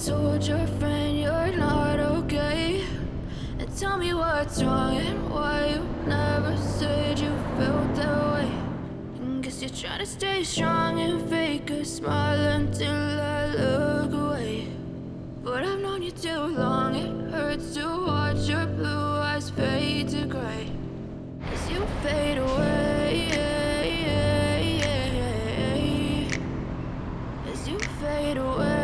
told your friend you're not okay? And tell me what's wrong and why you never said you felt that way. Guess you're trying to stay strong and fake a smile until I look away. But I've known you too long, it hurts to watch your blue eyes fade to gray as you fade away, as you fade away.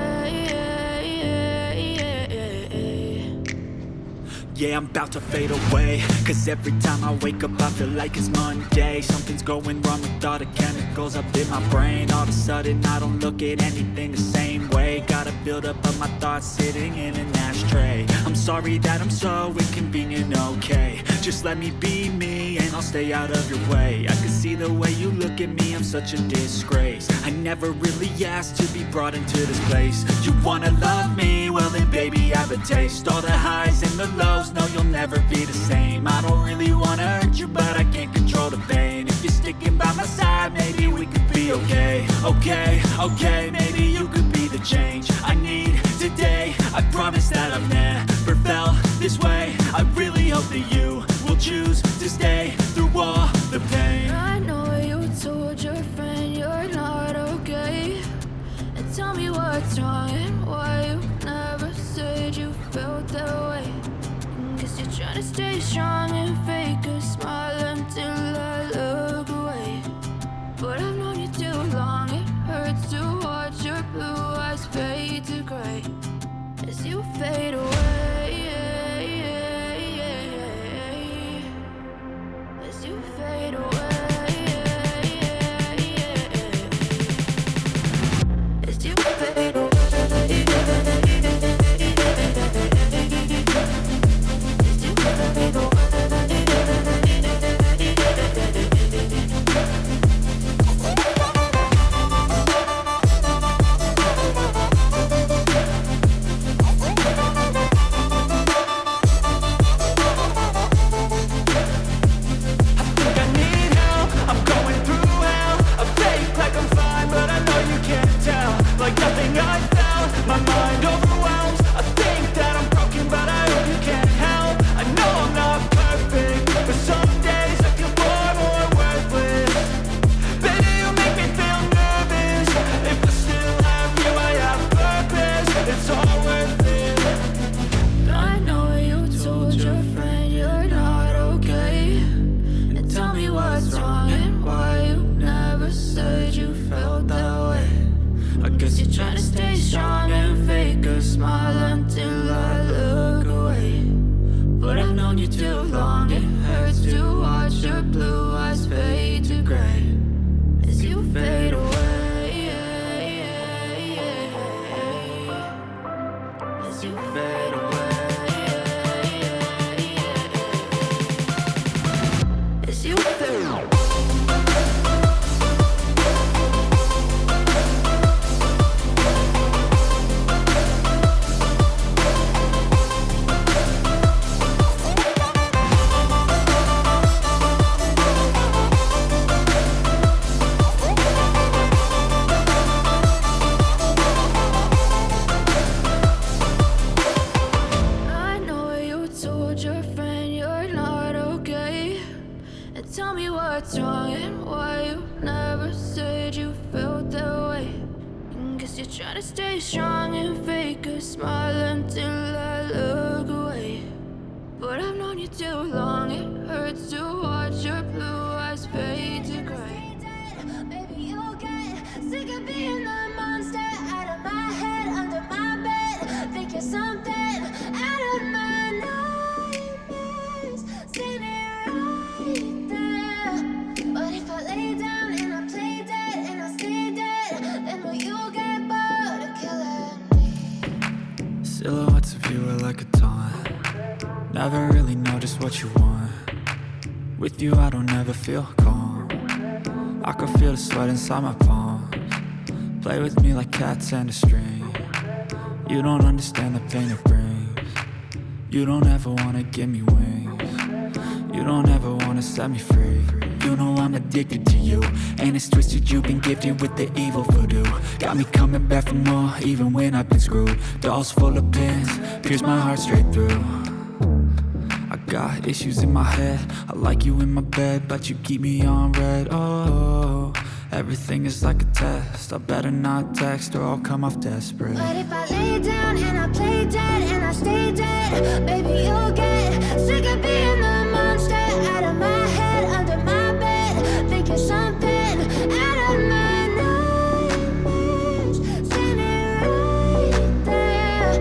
Yeah, I'm about to fade away, cause every time I wake up I feel like it's Monday. Something's going wrong with all the chemicals up in my brain. All of a sudden I don't look at anything the same way. Got a build-up of my thoughts sitting in an ashtray. I'm sorry that I'm so inconvenient, okay? Just let me be me and I'll stay out of your way. I can see the way you look at me, I'm such a disgrace. I never really asked to be brought into this place. You wanna love me? Well then baby I have a taste. All the highs and the lows, no you'll never be the same. I don't really wanna hurt you but I can't control the pain. If you're sticking by my side maybe we could be okay. Okay, maybe you could be the change I need today. I promise that I've never felt this way. I really hope that you will choose to stay through all the pain. I know you told your friend you're not okay. And tell me what's wrong and why you never said you felt that way. Guess you're trying to stay strong and fake a smile until I look away. But I've known you too long, it hurts to watch your blue eyes fade to gray as you fade away, as you fade away, as you fade away. Silhouettes of you are like a taunt. Never really know just what you want. With you I don't ever feel calm. I can feel the sweat inside my palms. Play with me like cats and a string. You don't understand the pain it brings. You don't ever wanna give me wings. You don't ever wanna set me free. you know I'm addicted to you. And it's twisted, you've been gifted with the evil voodoo. Got me coming back for more, even when I've been screwed. Dolls full of pins, pierce my heart straight through. I got issues in my head, I like you in my bed, but you keep me on red. Oh, everything is like a test, I better not text or I'll come off desperate. But if I lay down and I play dead and I stay dead, baby, you'll get sick of being the monster out of my head, under my bed, thinking something out of my nightmares, standing right there.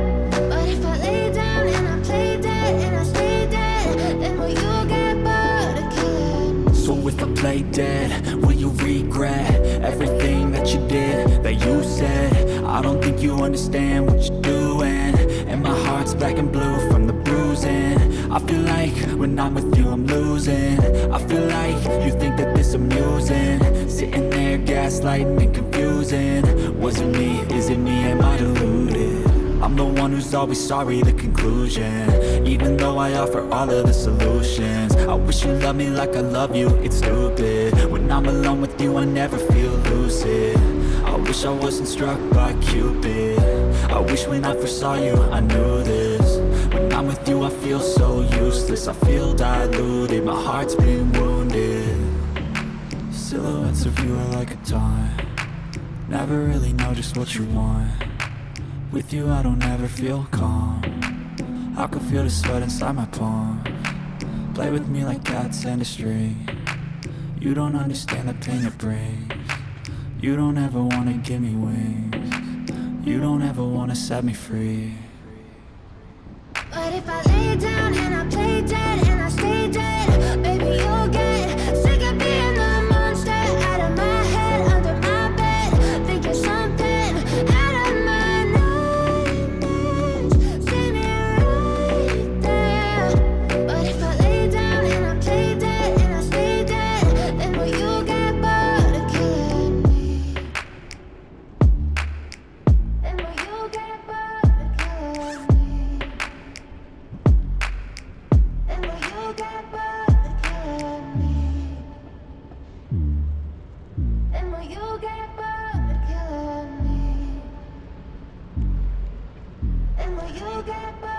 But if I lay down and I play dead and I stay dead, then will you get bored of killing? So if I play dead, will you regret everything that you did, that you said? I don't think you understand what you're doing, and my heart's black and blue from the bruising. I feel like when I'm with you I'm losing. I feel like you think that this amusing, sitting there gaslighting and confusing. Was it me? Is it me? Am I deluded? I'm the one who's always sorry, the conclusion, even though I offer all of the solutions. I wish you loved me like I love you, it's stupid. When I'm alone with you I never feel lucid. I wish I wasn't struck by Cupid. I wish when I first saw you I knew this. When I'm with you I feel so useless, I feel diluted, my heart's been wounded. Silhouettes of you are like a taunt, never really know just what you want. With you I don't ever feel calm, I can feel the sweat inside my palm. Play with me like cats and a string, you don't understand the pain it brings. You don't ever wanna give me wings, you don't ever wanna set me free. But if I lay down and I play dead and I stay dead, baby, you'll get sick of being the monster out of my head, under my bed, thinking something out of my nightmares, standing right there. But if I lay down and I play dead and I stay dead, then will you get bored of killing me? Then will you get bored of killing me? Then will you get bored of killing me? Then will you get bored of killing me? Then will you get bored?